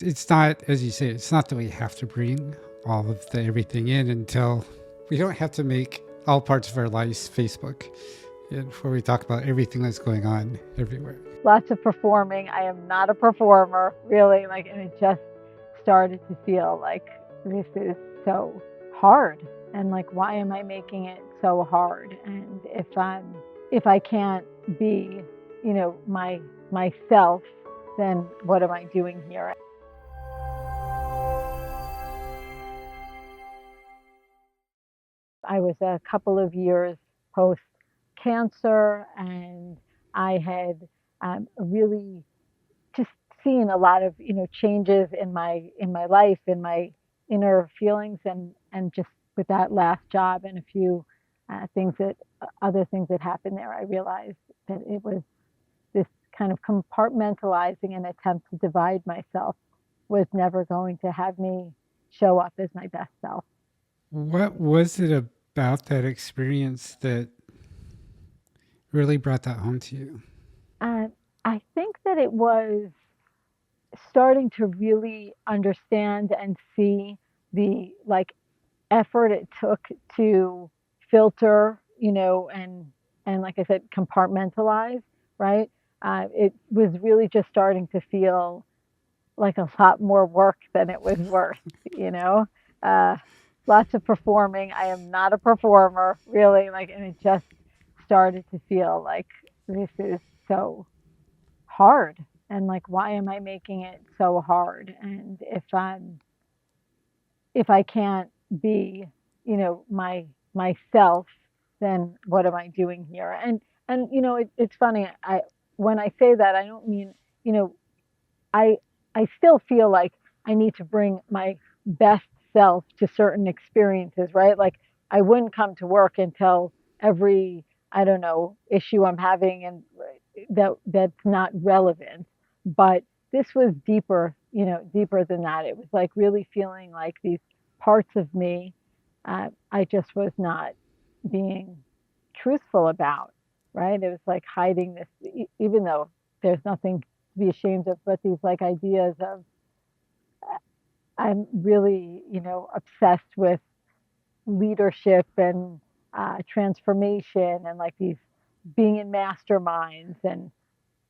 It's not, as you say, it's not that we have to bring all of the everything in until we don't have to make all parts of our lives Facebook, and where we talk about everything that's going on everywhere. Lots of performing. I am not a performer, really. And it just started to feel like this is so hard. And why am I making it so hard? And if I can't be, myself, then what am I doing here? I was a couple of years post cancer, and I had really just seen a lot of changes in my life, in my inner feelings, and just with that last job and a few things that other things that happened there, I realized that it was this kind of compartmentalizing and attempt to divide myself was never going to have me show up as my best self. What was it about that experience that really brought that home to you? And I think that it was starting to really understand and see the effort it took to filter, and like I said, compartmentalize, right? It was really just starting to feel like a lot more work than it was worth, you know. Uh, Lots of performing. I am not a performer, really, and it just started to feel like this is so hard, and why am I making it so hard? And if I can't be, myself, then what am I doing here? And it's funny. I When I say that, I don't mean, you know, I I still feel like I need to bring my best self to certain experiences, right? Like I wouldn't come to work and tell every, I don't know, issue I'm having, and that's not relevant. But this was deeper, deeper than that. It was like really feeling like these parts of me I just was not being truthful about, right? It was like hiding this, even though there's nothing to be ashamed of, but these ideas of I'm really, obsessed with leadership and transformation, and these being in masterminds. And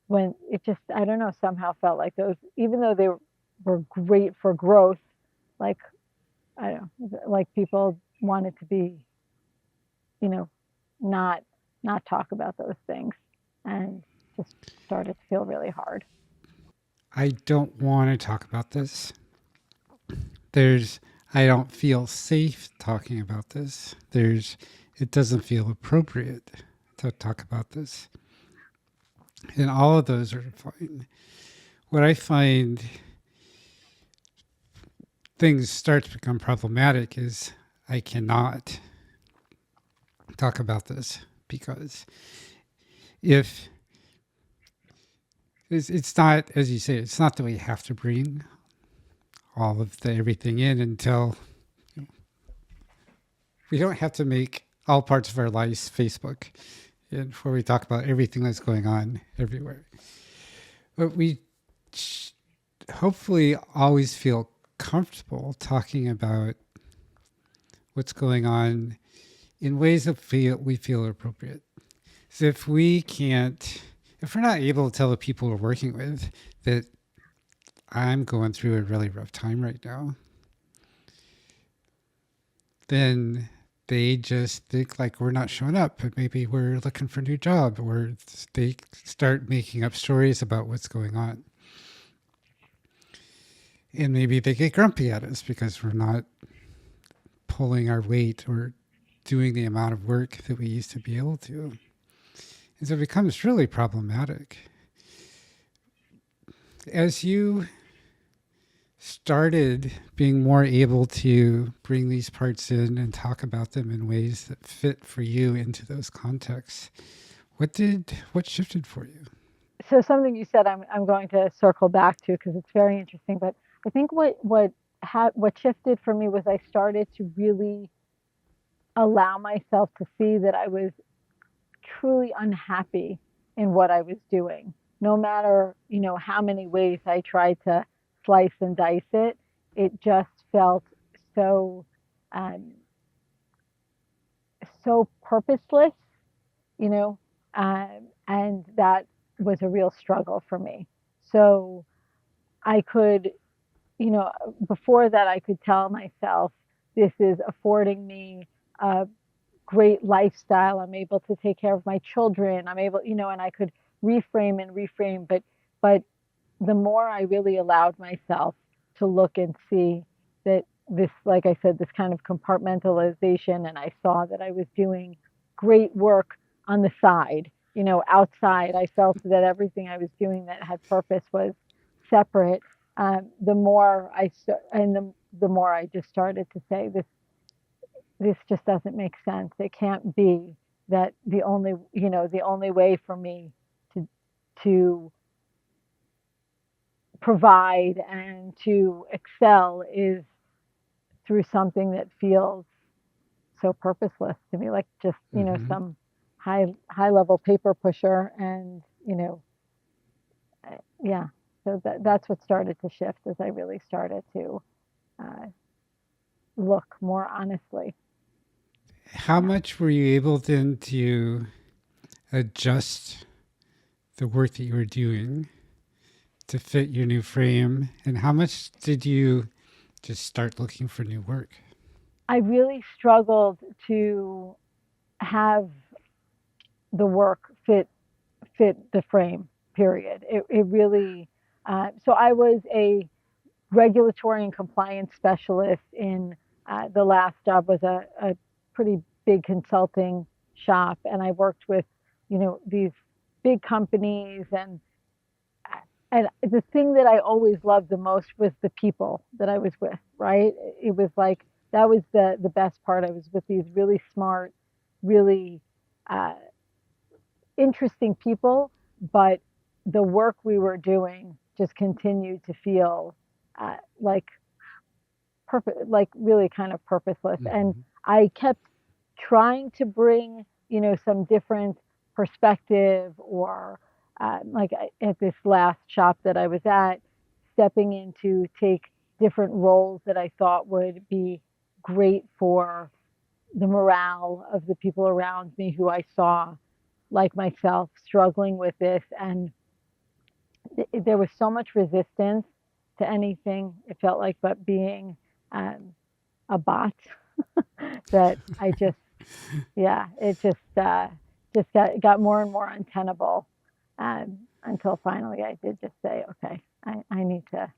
when it just, I don't know, somehow felt like those, even though they were great for growth, like, I don't know, like people wanted to be, you know, not talk about those things, and just started to feel really hard. I don't want to talk about this. There's, I don't feel safe talking about this. It doesn't feel appropriate to talk about this. And all of those are fine. What I find things start to become problematic is I cannot talk about this because if it's not, as you say, it's not that we have to bring all of the everything in until we don't have to make all parts of our lives Facebook, and where we talk about everything that's going on everywhere. But we hopefully always feel comfortable talking about what's going on in ways that we feel appropriate. So if we're not able to tell the people we're working with that I'm going through a really rough time right now, then they just think like we're not showing up, but maybe we're looking for a new job, or they start making up stories about what's going on. And maybe they get grumpy at us because we're not pulling our weight or doing the amount of work that we used to be able to. And so it becomes really problematic. As you started being more able to bring these parts in and talk about them in ways that fit for you into those contexts, what shifted for you? So something you said, I'm going to circle back to because it's very interesting. But I think what shifted for me was I started to really allow myself to see that I was truly unhappy in what I was doing. No matter, how many ways I tried to slice and dice it, it just felt so um, so purposeless, you know, and that was a real struggle for me. So I could, you know, before that, I could tell myself this is affording me a great lifestyle. I'm able to take care of my children. I'm able, you know, and I could reframe and reframe. But the more I really allowed myself to look and see that this, like I said, this kind of compartmentalization, and I saw that I was doing great work on the side, you know, outside. I felt that everything I was doing that had purpose was separate. The more and the more I just started to say this just doesn't make sense. It can't be that the only, you know, the only way for me to to provide and to excel is through something that feels so purposeless to me, like just, you know, Hmm. some high level paper pusher. And you know, yeah, so that's what started to shift as I really started to uh, look more honestly. How Yeah. much were you able then to adjust the work that you were doing to fit your new frame? And how much did you just start looking for new work? I really struggled to have the work fit the frame, period. It really so I was a regulatory and compliance specialist in the last job was a pretty big consulting shop, and I worked with, you know, these big companies. And the thing that I always loved the most was the people that I was with, right? It was like that was the best part. I was with these really smart, really uh, interesting people, but the work we were doing just continued to feel like like really kind of purposeless. And Hmm. I kept trying to bring, you know, some different perspective, or like at this last shop that I was at, stepping in to take different roles that I thought would be great for the morale of the people around me who I saw, like myself, struggling with this. And there was so much resistance to anything, it felt like, but being um, a bot that I just, yeah, it just got more and more untenable, until finally I did just say, okay, I need to.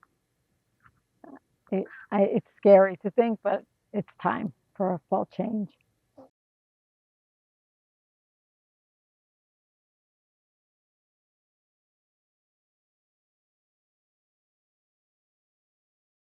It's scary to think, but it's time for a full change.